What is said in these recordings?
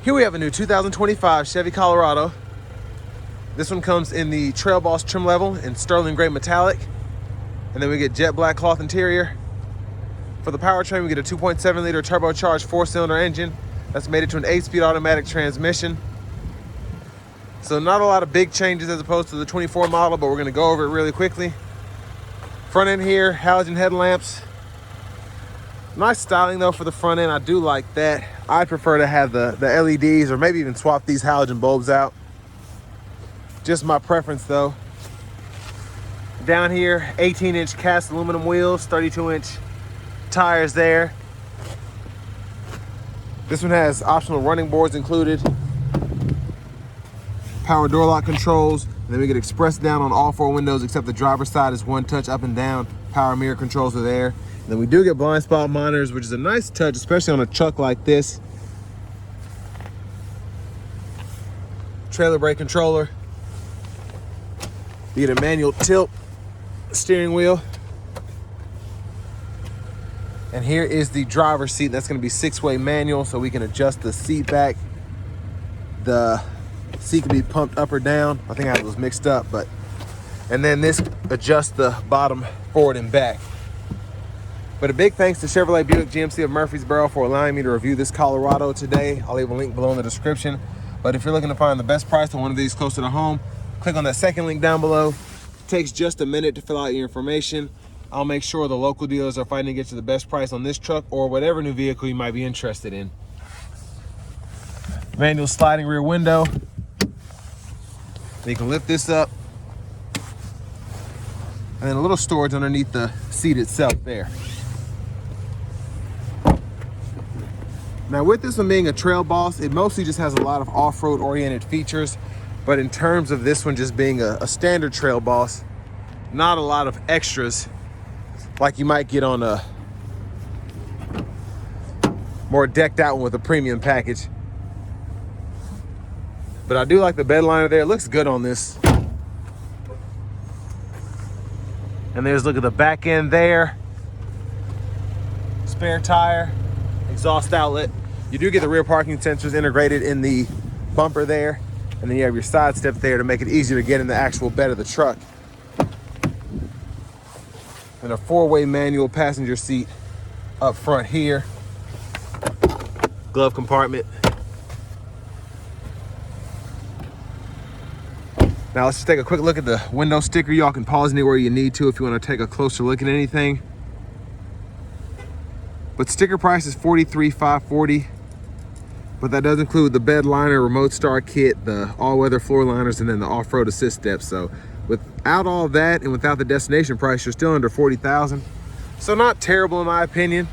Here we have a new 2025 Chevy Colorado. This one comes in the Trail Boss trim level in sterling gray metallic. And then we get jet black cloth interior. For the powertrain, we get a 2.7 liter turbocharged 4-cylinder engine that's made it to an 8-speed automatic transmission. So not a lot of big changes as opposed to the 24 model, but we're gonna go over it really quickly. Front end here, halogen headlamps. Nice styling though for the front end, I do like that. I prefer to have the LEDs or maybe even swap these halogen bulbs out. Just my preference though. Down here, 18-inch cast aluminum wheels, 32-inch tires there. This one has optional running boards included. Power door lock controls. And then we get express down on all 4 windows except the driver's side is one touch up and down. Power mirror controls are there. And then we do get blind spot monitors, which is a nice touch, especially on a truck like this. Trailer brake controller. You get a manual tilt steering wheel. And here is the driver's seat. That's going to be 6-way manual, so we can adjust the seat back. The seat can be pumped up or down. I think I was mixed up, but and then this adjusts the bottom forward and back. But a big thanks to Chevrolet Buick GMC of Murfreesboro for allowing me to review this Colorado today. I'll leave a link below in the description. But if you're looking to find the best price on one of these closer to home, click on that second link down below. It takes just a minute to fill out your information. I'll make sure the local dealers are fighting to get you the best price on this truck or whatever new vehicle you might be interested in. Manual sliding rear window. You can lift this up. And then a little storage underneath the seat itself there. Now with this one being a Trail Boss, it mostly just has a lot of off-road oriented features. But in terms of this one just being a standard Trail Boss, not a lot of extras like you might get on a more decked out one with a premium package. But I do like the bed liner there. It looks good on this. And there's, look at the back end there. Spare tire, exhaust outlet. You do get the rear parking sensors integrated in the bumper there. And then you have your side step there to make it easier to get in the actual bed of the truck. And a 4-way manual passenger seat up front here. Glove compartment. Now let's just take a quick look at the window sticker. Y'all can pause anywhere you need to if you want to take a closer look at anything. But sticker price is $43,540. But that does include the bed liner, remote start kit, the all-weather floor liners, and then the off-road assist steps. So without all that and without the destination price, you're still under $40,000. So not terrible in my opinion.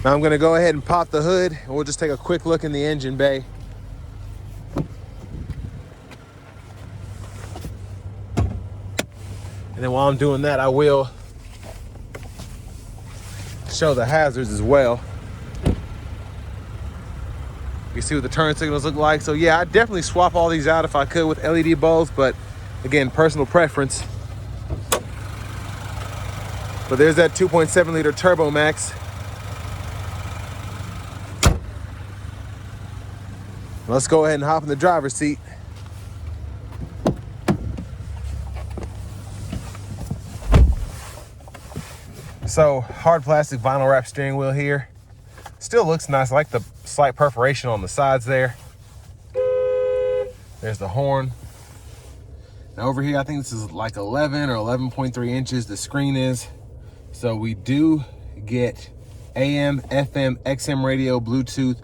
Now I'm gonna go ahead and pop the hood and we'll just take a quick look in the engine bay. And then while I'm doing that, I will show the hazards as well. You see what the turn signals look like. So yeah, I'd definitely swap all these out if I could with LED bulbs, but again, personal preference. But there's that 2.7 liter Turbo Max. Let's go ahead and hop in the driver's seat. So hard plastic vinyl wrap steering wheel here. Still looks nice. I like the slight perforation on the sides there. There's the horn. Now over here, I think this is like 11 or 11.3 inches the screen is. So we do get AM, FM, XM radio, Bluetooth,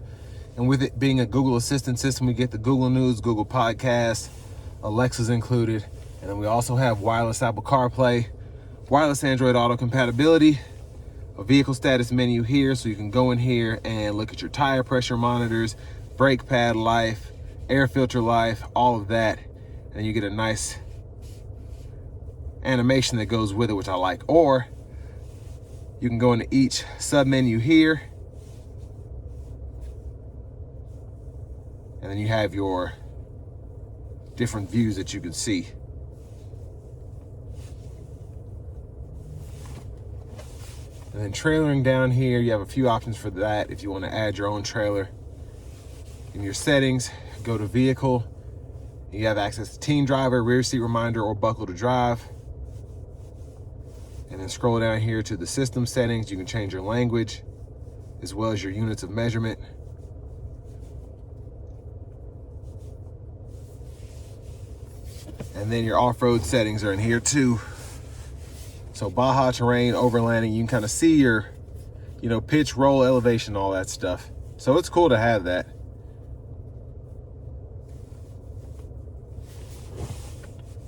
and with it being a Google Assistant system, we get the Google News, Google Podcasts, Alexa's included. And then we also have wireless Apple CarPlay, wireless Android Auto compatibility, a vehicle status menu here, so you can go in here and look at your tire pressure monitors, brake pad life, air filter life, all of that. And you get a nice animation that goes with it, which I like. Or you can go into each sub menu here, and then you have your different views that you can see. And then trailering down here, you have a few options for that. If you want to add your own trailer. In your settings, go to vehicle. You have access to teen driver, rear seat reminder, or buckle to drive. And then scroll down here to the system settings. You can change your language as well as your units of measurement. And then your off-road settings are in here too. So Baja terrain, overlanding, you can kind of see your, pitch, roll, elevation, all that stuff. So it's cool to have that.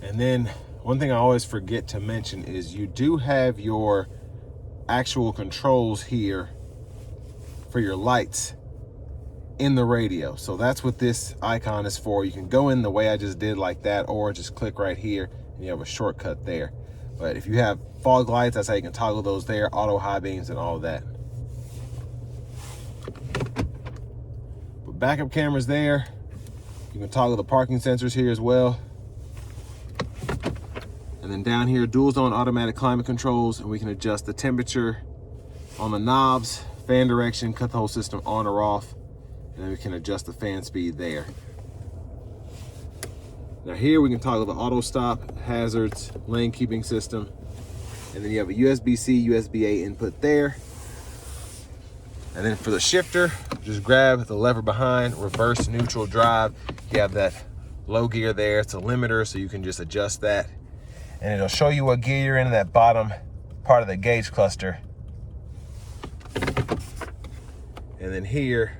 And then one thing I always forget to mention is you do have your actual controls here for your lights in the radio. So that's what this icon is for. You can go in the way I just did like that, or just click right here and you have a shortcut there. But if you have fog lights, that's how you can toggle those there, auto high beams and all of that. But backup cameras there. You can toggle the parking sensors here as well. And then down here, dual zone automatic climate controls, and we can adjust the temperature on the knobs, fan direction, cut the whole system on or off, and then we can adjust the fan speed there. Now here we can toggle the auto stop, hazards, lane keeping system, and then you have a USB-C, USB-A input there. And then for the shifter, just grab the lever behind, reverse, neutral, drive. You have that low gear there. It's a limiter, so you can just adjust that. And it'll show you what gear you're in that bottom part of the gauge cluster. And then here,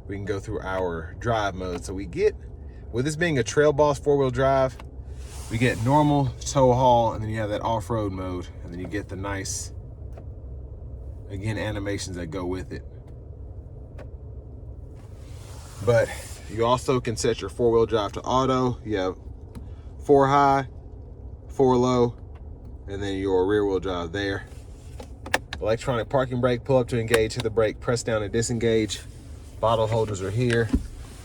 we can go through our drive mode. So we get, with this being a Trail Boss 4-wheel drive, we get normal, tow haul, and then you have that off-road mode. And then you get the nice, again, animations that go with it. But you also can set your 4-wheel drive to auto. You have 4 high, 4 low, and then your rear wheel drive there. Electronic parking brake, pull up to engage, hit the brake, press down to disengage. Bottle holders are here.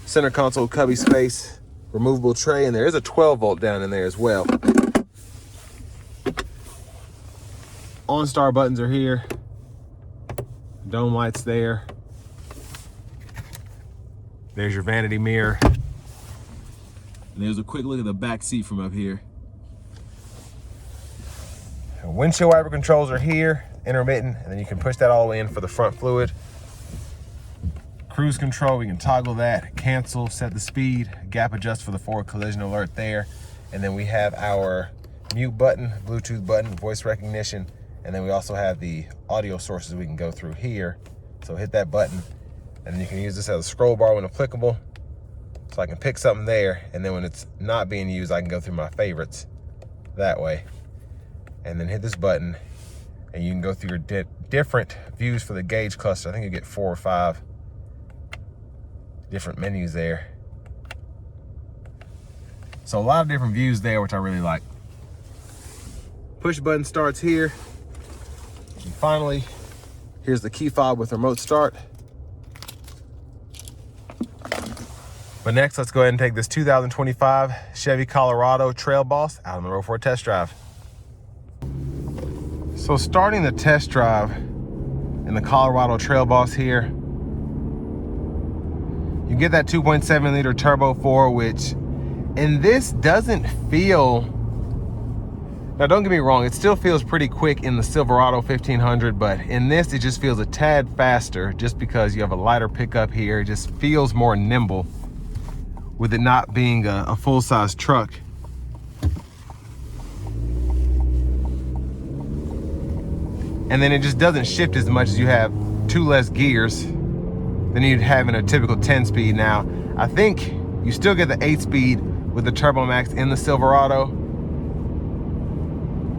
Center console cubby space, removable tray, and there is a 12 volt down in there as well. OnStar buttons are here. Dome lights there. There's your vanity mirror. And there's a quick look at the back seat from up here. Windshield wiper controls are here, intermittent, and then you can push that all the way in for the front fluid. Cruise control, we can toggle that, cancel, set the speed, gap adjust for the forward collision alert there. And then we have our mute button, Bluetooth button, voice recognition, and then we also have the audio sources we can go through here. So hit that button, and then you can use this as a scroll bar when applicable. So I can pick something there, and then when it's not being used, I can go through my favorites that way. And then hit this button, and you can go through your different views for the gauge cluster. I think you get 4 or 5 different menus there. So a lot of different views there, which I really like. Push button starts here. And finally, here's the key fob with remote start. But next, let's go ahead and take this 2025 Chevy Colorado Trail Boss out on the road for a test drive. So starting the test drive in the Colorado Trail Boss here, you get that 2.7 liter turbo 4, which in this doesn't feel, now don't get me wrong, it still feels pretty quick in the Silverado 1500, but in this it just feels a tad faster just because you have a lighter pickup here. It just feels more nimble with it not being a full-size truck. And then it just doesn't shift as much as you have 2 less gears than you'd have in a typical 10-speed. Now, I think you still get the 8-speed with the Turbo Max in the Silverado.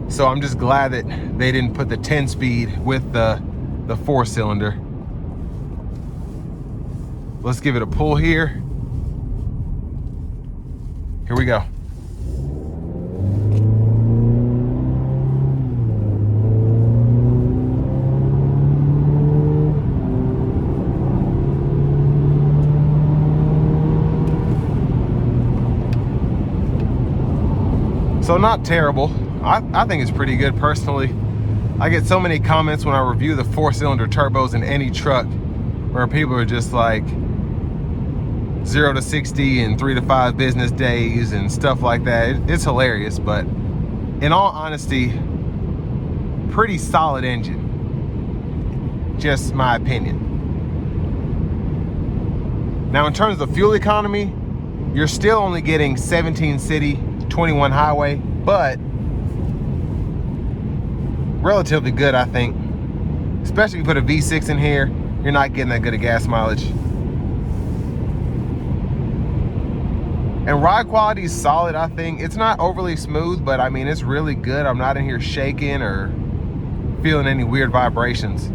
So I'm just glad that they didn't put the 10-speed with the 4-cylinder. Let's give it a pull here. Here we go. So not terrible. I think it's pretty good personally. I get so many comments when I review the 4-cylinder turbos in any truck where people are just like 0 to 60 in 3 to 5 business days and stuff like that. It's hilarious, but in all honesty, pretty solid engine. Just my opinion. Now, in terms of fuel economy, you're still only getting 17 city, 21 highway, but relatively good, I think. Especially if you put a V6 in here, you're not getting that good of gas mileage. And ride quality is solid, I think. It's not overly smooth, but I mean, it's really good. I'm not in here shaking or feeling any weird vibrations.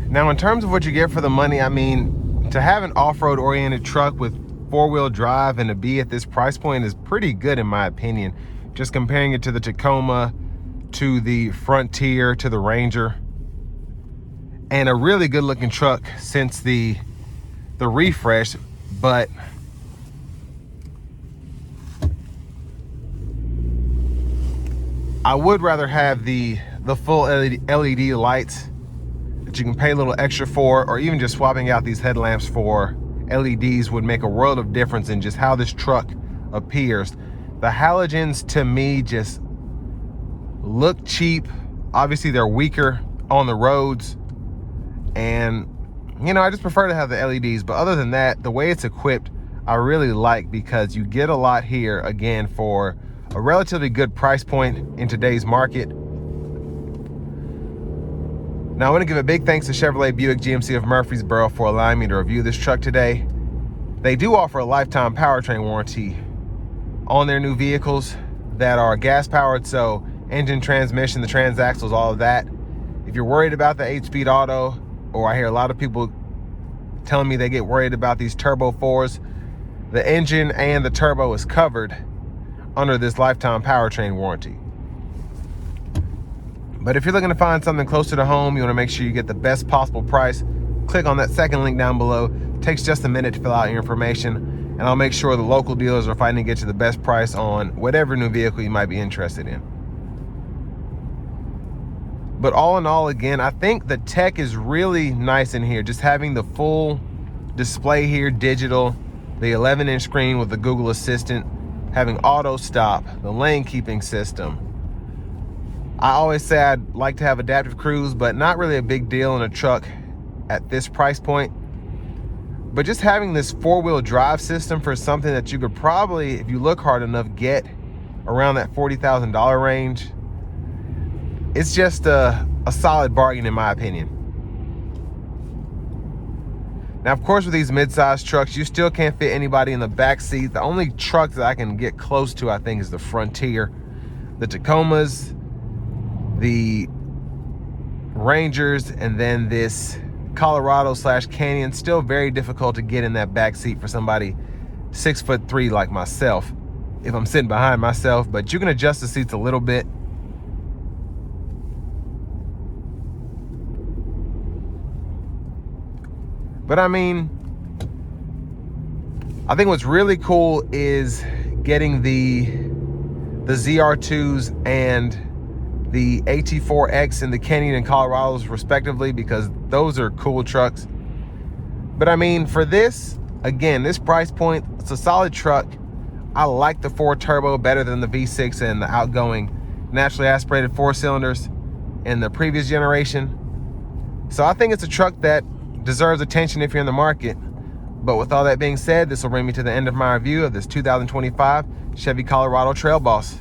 Now, in terms of what you get for the money, I mean, to have an off-road oriented truck with 4-wheel drive and to be at this price point is pretty good in my opinion. Just comparing it to the Tacoma, to the Frontier, to the Ranger, and a really good looking truck since the refresh. But I would rather have the full LED lights that you can pay a little extra for, or even just swapping out these headlamps for LEDs would make a world of difference in just how this truck appears. The halogens to me just look cheap. Obviously they're weaker on the roads, and you know, I just prefer to have the LEDs. But other than that, the way it's equipped I really like, because you get a lot here again for a relatively good price point in today's market. Now, I want to give a big thanks to Chevrolet Buick GMC of Murfreesboro for allowing me to review this truck today. They do offer a lifetime powertrain warranty on their new vehicles that are gas powered, so engine, transmission, the transaxles, all of that. If you're worried about the 8-speed auto, or I hear a lot of people telling me they get worried about these turbo 4s, the engine and the turbo is covered under this lifetime powertrain warranty. But if you're looking to find something closer to home, you want to make sure you get the best possible price, click on that second link down below. It takes just a minute to fill out your information, and I'll make sure the local dealers are fighting to get you the best price on whatever new vehicle you might be interested in. But all in all, again, I think the tech is really nice in here. Just having the full display here, digital, the 11-inch screen with the Google Assistant, having auto stop, the lane keeping system. I always say I'd like to have adaptive cruise, but not really a big deal in a truck at this price point. But just having this 4-wheel drive system for something that you could probably, if you look hard enough, get around that $40,000 range, it's just a solid bargain in my opinion. Now, of course, with these mid-sized trucks, you still can't fit anybody in the back seat. The only truck that I can get close to, I think, is the Frontier. The Tacomas, the Rangers, and then this Colorado/Canyon, still very difficult to get in that back seat for somebody 6'3" like myself, if I'm sitting behind myself. But you can adjust the seats a little bit. But I mean, I think what's really cool is getting the ZR2s and the AT4X and the Canyon and Colorados respectively, because those are cool trucks. But I mean, for this, again, this price point, it's a solid truck. I like the 4 turbo better than the V6 and the outgoing naturally aspirated 4 cylinders in the previous generation. So I think it's a truck that deserves attention if you're in the market. But with all that being said, this will bring me to the end of my review of this 2025 Chevy Colorado Trail Boss.